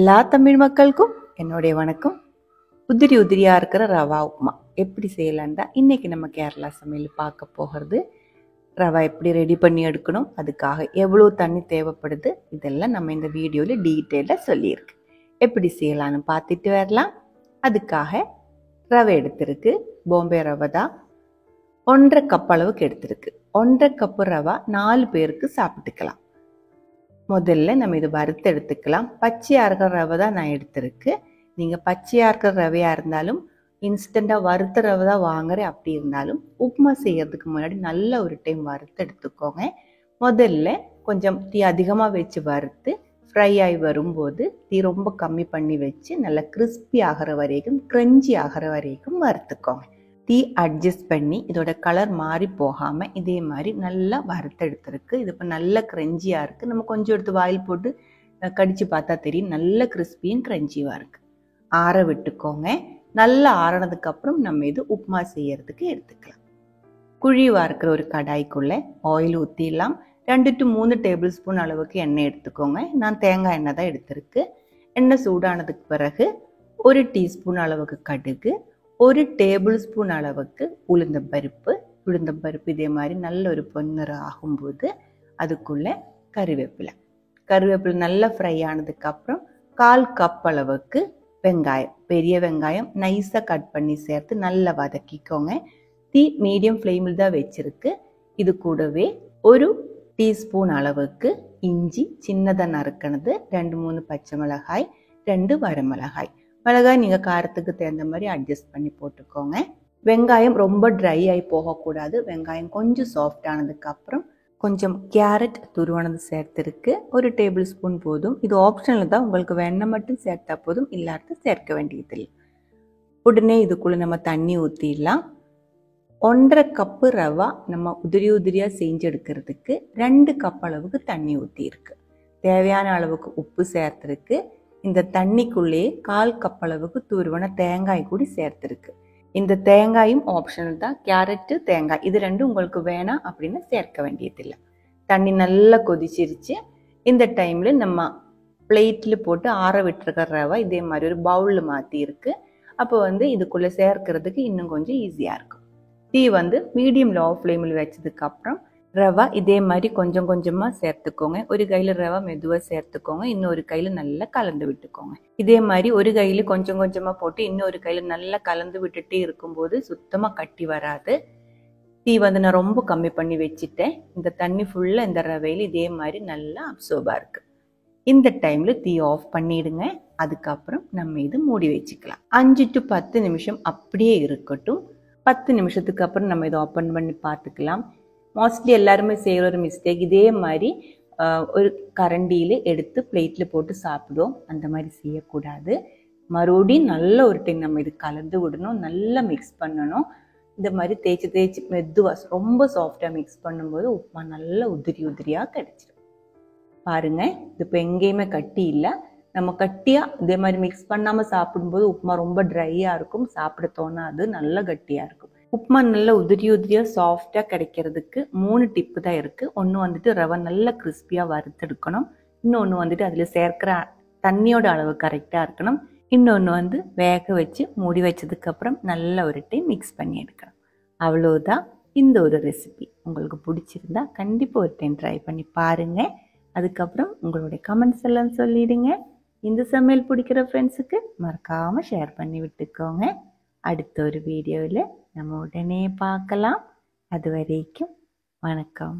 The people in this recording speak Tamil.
எல்லா தமிழ் மக்களுக்கும் என்னுடைய வணக்கம். உதிரி உதிரியாக இருக்கிற ரவா உப்புமா எப்படி செய்யலான்னு தான் இன்றைக்கி நம்ம கேரளா சமையல் பார்க்க போகிறது. ரவா எப்படி ரெடி பண்ணி எடுக்கணும், அதுக்காக எவ்வளோ தண்ணி தேவைப்படுது, இதெல்லாம் நம்ம இந்த வீடியோவில் டீட்டெயிலாக சொல்லியிருக்கு. எப்படி செய்யலான்னு பார்த்துட்டு வரலாம். அதுக்காக ரவை எடுத்திருக்கு, பாம்பே ரவை தான். 1.5 கப் அளவுக்கு எடுத்திருக்கு. 1.5 கப்பு ரவா 4 பேருக்கு சாப்பிட்டுக்கலாம். முதல்ல நம்ம இது வறுத்து எடுத்துக்கலாம். பச்சையாக இருக்கிற ரவை தான் நான் எடுத்திருக்கு. நீங்கள் பச்சையாக இருக்கிற ரவையாக இருந்தாலும் இன்ஸ்டண்ட்டாக வறுத்த ரவை தான் வாங்குறேன் அப்படி இருந்தாலும் உப்புமா செய்யறதுக்கு முன்னாடி நல்ல ஒரு டைம் வறுத்து எடுத்துக்கோங்க. முதல்ல கொஞ்சம் தீ அதிகமாக வச்சு வறுத்து ஃப்ரை ஆகி வரும்போது தீ ரொம்ப கம்மி பண்ணி வச்சு நல்லா கிறிஸ்பி ஆகிற வரைக்கும், க்ரன்ச்சி ஆகிற வரைக்கும் வறுத்துக்கோங்க. தீ அட்ஜஸ்ட் பண்ணி இதோட கலர் மாறி போகாமல் இதே மாதிரி நல்லா வறுத்தெடுத்துருக்கு. இது இப்போ நல்ல க்ரன்ச்சியாக இருக்குது. நம்ம கொஞ்சம் எடுத்து வாயில் போட்டு கடித்து பார்த்தா தெரியும், நல்ல கிறிஸ்பியும் க்ரன்ச்சியாக இருக்குது. ஆற விட்டுக்கோங்க. நல்லா ஆறினதுக்கப்புறம் நம்ம இது உப்புமா செய்யறதுக்கு எடுத்துக்கலாம். குழி வார்க்கிற ஒரு கடாய்க்குள்ளே ஆயில் ஊற்றிடலாம். 2 to 3 டேபிள் ஸ்பூன் அளவுக்கு எண்ணெய் எடுத்துக்கோங்க. நான் தேங்காய் எண்ணெய் தான் எடுத்திருக்கு. எண்ணெய் சூடானதுக்கு பிறகு 1 டீஸ்பூன் அளவுக்கு கடுகு, 1 டேபிள் ஸ்பூன் அளவுக்கு உளுந்தம்பருப்பு இதே மாதிரி நல்ல ஒரு பொன்னிறம் ஆகும்போது அதுக்குள்ளே கருவேப்பிலை நல்லா ஃப்ரை ஆனதுக்கப்புறம் 1/4 கப் அளவுக்கு வெங்காயம், பெரிய வெங்காயம் நைஸாக கட் பண்ணி சேர்த்து நல்லா வதக்கிக்கோங்க. தீ மீடியம் ஃப்ளேமில் தான் வச்சுருக்கு. இது கூடவே 1 டீஸ்பூன் அளவுக்கு இஞ்சி சின்னதாக நறுக்கினது, 2-3 பச்சை மிளகாய், 2 வரமிளகாய். மிளகாய் நீங்கள் காரத்துக்கு தகுந்த மாதிரி அட்ஜஸ்ட் பண்ணி போட்டுக்கோங்க. வெங்காயம் ரொம்ப ட்ரை ஆகி போகக்கூடாது. வெங்காயம் கொஞ்சம் சாஃப்ட் ஆனதுக்கப்புறம் கொஞ்சம் கேரட் துருவானது சேர்த்துருக்கு. 1 டேபிள் ஸ்பூன் போதும். இது ஆப்ஷனில் தான், உங்களுக்கு வேணால் மட்டும் சேர்த்தா போதும், இல்லாத சேர்க்க வேண்டியதில்லை. உடனே இதுக்குள்ளே நம்ம தண்ணி ஊற்றிடலாம். 1.5 கப்பு ரவா நம்ம உதிரியாக செஞ்சு எடுக்கிறதுக்கு 2 கப் அளவுக்கு தண்ணி ஊற்றிருக்கு. தேவையான அளவுக்கு உப்பு சேர்த்துருக்கு. இந்த தண்ணிக்குள்ளேயே 1/4 கப் அளவுக்கு துருவன தேங்காய் கூடி சேர்த்துருக்கு. இந்த தேங்காயும் ஆப்ஷனல் தான். கேரட்டு தேங்காய் இது ரெண்டும் உங்களுக்கு வேணாம் அப்படின்னு சேர்க்க வேண்டியதில்லை. தண்ணி நல்லா கொதிச்சிருச்சு. இந்த டைமில் நம்ம பிளேட்டில் போட்டு ஆற விட்டுருக்கிற ரவை இதே மாதிரி ஒரு பவுலில் மாற்றிருக்கு. அப்போ இதுக்குள்ளே சேர்க்கறதுக்கு இன்னும் கொஞ்சம் ஈஸியாக இருக்கும். தீ மீடியம் லோ ஃப்ளேமில் வச்சதுக்கப்புறம் ரவா இதே மாதிரி கொஞ்சம் கொஞ்சமாக சேர்த்துக்கோங்க. ஒரு கையில் ரவா மெதுவாக சேர்த்துக்கோங்க, இன்னொரு கையில் நல்லா கலந்து விட்டுக்கோங்க. இதே மாதிரி ஒரு கையில் கொஞ்சம் கொஞ்சமாக போட்டு இன்னொரு கையில் நல்லா கலந்து விட்டுட்டே இருக்கும்போது சுத்தமாக கட்டி வராது. தீ நான் ரொம்ப கம்மி பண்ணி வச்சுட்டேன். இந்த தண்ணி ஃபுல்லாக இந்த ரவையில் இதே மாதிரி நல்லா அப்சர்வாக இருக்குது. இந்த டைமில் தீ ஆஃப் பண்ணிடுங்க. அதுக்கப்புறம் நம்ம இது மூடி வச்சுக்கலாம். 5 to 10 நிமிஷம் அப்படியே இருக்கட்டும். 10 நிமிஷத்துக்கு அப்புறம் நம்ம இதை ஓப்பன் பண்ணி பார்த்துக்கலாம். மோஸ்ட்லி எல்லாருமே செய்கிற ஒரு மிஸ்டேக், இதே மாதிரி ஒரு கரண்டியில் எடுத்து பிளேட்டில் போட்டு சாப்பிடுவோம். அந்த மாதிரி செய்யக்கூடாது. மறுபடியும் நல்ல ஒரு டைம் நம்ம இது கலந்து விடணும், நல்லா மிக்ஸ் பண்ணணும். இந்த மாதிரி தேய்ச்சி மெதுவாக ரொம்ப சாஃப்டாக மிக்ஸ் பண்ணும்போது உப்புமா நல்லா உதிரியாக கிடைச்சிடும். பாருங்கள், இது இப்போ எங்கேயுமே கட்டி இல்லை. நம்ம கட்டியாக இதே மாதிரி மிக்ஸ் பண்ணாமல் சாப்பிடும்போது உப்புமா ரொம்ப ட்ரையாக இருக்கும், சாப்பிட தோணாது, நல்லா கட்டியாக இருக்கும். உப்புமா நல்லா உதிரியாக சாஃப்டாக கிடைக்கிறதுக்கு 3 டிப்பு தான் இருக்குது. ஒன்று ரவை நல்லா கிறிஸ்பியாக வறுத்தெடுக்கணும். இன்னொன்று அதில் சேர்க்கிற தண்ணியோட அளவு கரெக்டாக இருக்கணும். இன்னொன்று வேக வச்சு மூடி வச்சதுக்கப்புறம் நல்ல ஒரு டைம் மிக்ஸ் பண்ணி எடுக்கணும். அவ்வளோதான் இந்த ஒரு ரெசிபி. உங்களுக்கு பிடிச்சிருந்தா கண்டிப்பாக ஒரு டைம் ட்ரை பண்ணி பாருங்கள். அதுக்கப்புறம் உங்களுடைய கமெண்ட்ஸ் எல்லாம் சொல்லிடுங்க. இந்த சமையல் பிடிக்கிற ஃப்ரெண்ட்ஸுக்கு மறக்காமல் ஷேர் பண்ணி விட்டுக்கோங்க. அடுத்த ஒரு வீடியோவில் நம்ம உடனே பார்க்கலாம். அது வரைக்கும் வணக்கம்.